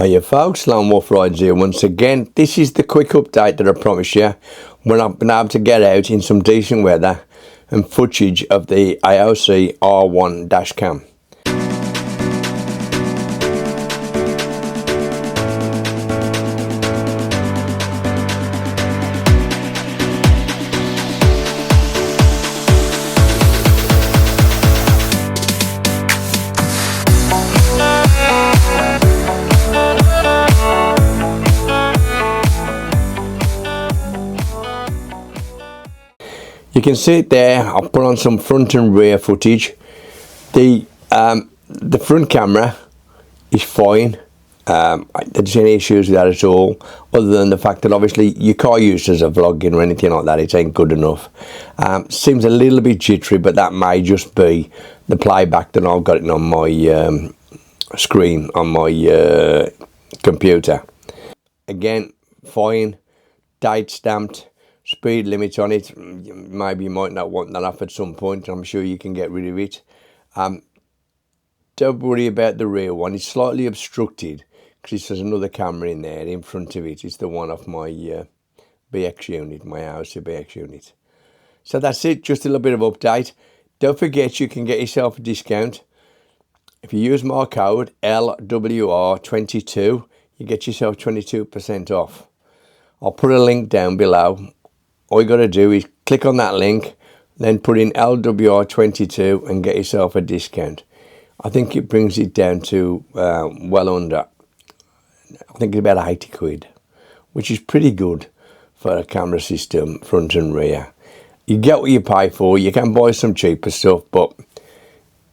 Hiya folks, Lone Wolf Rides here once again. This is the quick update that I promised you when I've been able to get out in some decent weather and footage of the AOC R1 dash cam. You can see it there. I'll put on some front and rear footage. The front camera is fine. I don't see any issues with that at all, other than the fact that obviously you can't use it as a vlogging or anything like that. It ain't good enough. Seems a little bit jittery, but that may just be the playback that I've got it on my screen on my computer. Again, fine. Date stamped. Speed limit on it, maybe you might not want that off at some point. I'm sure you can get rid of it. Don't worry about the rear one. It's slightly obstructed because there's another camera in there in front of it. It's the one off my BX unit, my AOC BX unit. So that's it, just a little bit of update. Don't forget you can get yourself a discount. If you use my code LWR22, you get yourself 22% off. I'll put a link down below. All you got to do is click on that link, then put in LWR22 and get yourself a discount. I think it brings it down to well under, I think it's about 80 quid, which is pretty good for a camera system, front and rear. You get what you pay for. You can buy some cheaper stuff, but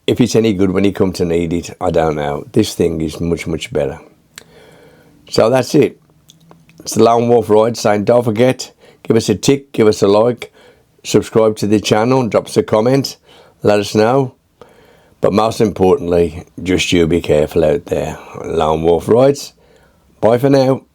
if it's any good when you come to need it, I don't know. This thing is much, much better. So that's it. It's the Lone Wolf Ride saying don't forget, give us a tick, give us a like, subscribe to the channel, drop us a comment, let us know. But most importantly, just you be careful out there. Lone Wolf Rides. Bye for now.